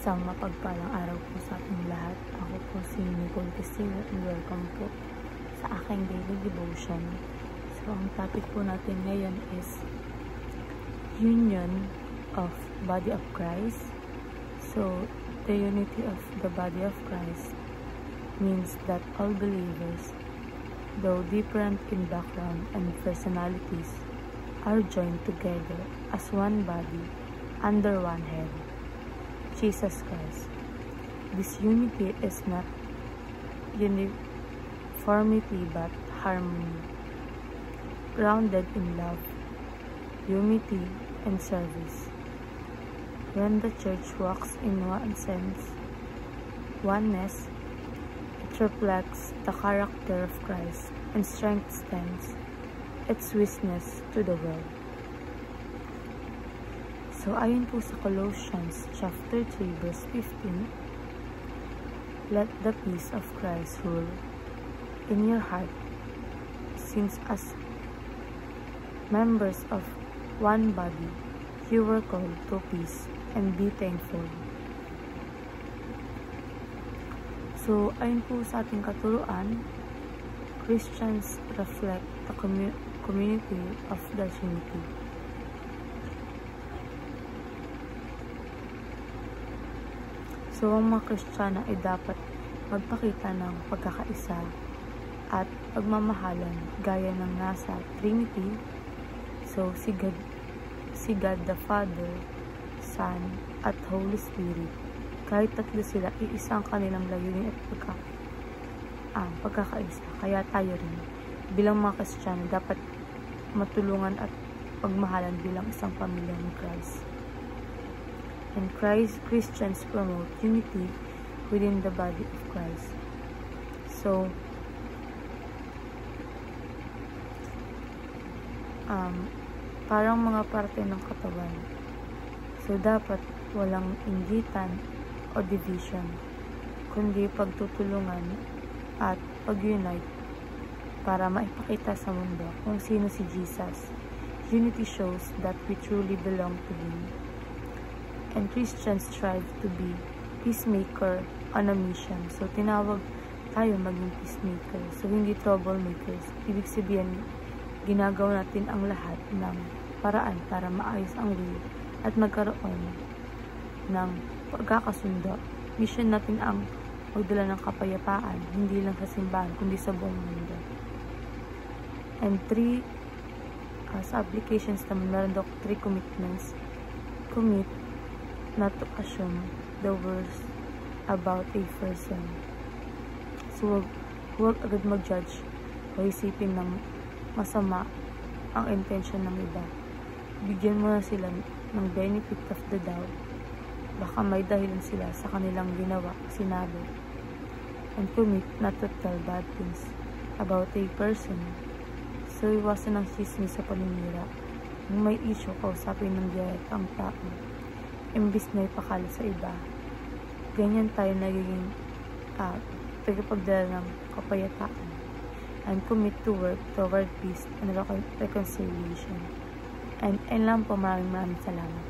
Isang mapagpalang araw po sa ating lahat. Ako po si Nicole Castillo and welcome po sa aking daily devotion. So, ang topic po natin ngayon is Union of Body of Christ. So, the unity of the body of Christ means that all believers, though different in background and personalities, are joined together as one body under one head, Jesus Christ. This unity is not uniformity but harmony, grounded in love, unity, and service. When the church walks in one sense, oneness, it reflects the character of Christ and strengthens its witness to the world. So, ayon po sa Colossians chapter 3 verse 15, let the peace of Christ rule in your heart, since as members of one body, you were called to peace and be thankful. So, ayon po sa ating katuruan, Christians reflect the community of the Trinity. So, ang mga Kristiyano ay dapat magpakita ng pagkakaisa at pagmamahalan gaya ng nasa Trinity. So, si God the Father, Son, at Holy Spirit. Kahit tatlo sila, iisang kanilang layunin at pagkakaisa. Kaya tayo rin, bilang mga Kristiyano, dapat matulungan at pagmahalan bilang isang pamilya ni Christ. And Christians promote unity within the body of Christ. So, parang mga parte ng katawan. So, dapat walang inggitan o division, kundi pagtutulungan at pag-unite para maipakita sa mundo kung sino si Jesus. Unity shows that we truly belong to Him. And Christians strive to be peacemaker on a mission. So, tinawag tayo maging peacemaker. So, hindi troublemakers. Ibig sabihin, ginagawa natin ang lahat ng paraan para maayos ang way at magkaroon ng pagkakasundo. Mission natin ang magdala ng kapayapaan, hindi lang sa simbahan, kundi sa buong mundo. And sa applications naman, meron daw 3 commitments. Commit not to assume the worst about a person. So, huwag agad mag-judge o isipin ng masama ang intention ng iba. Bigyan mo na sila ng benefit of the doubt. Baka may dahilan sila sa kanilang ginawa, sinabi. And commit not to tell bad things about a person. So, iwasan ng chismis sa paninira. Kung may issue, kausapin ng direct ang tao, imbis na ipakala sa iba. Ganyan tayo nagiging tagapagdala ng kapayapaan, and commit to work toward peace and reconciliation. And lang po, maraming salamat.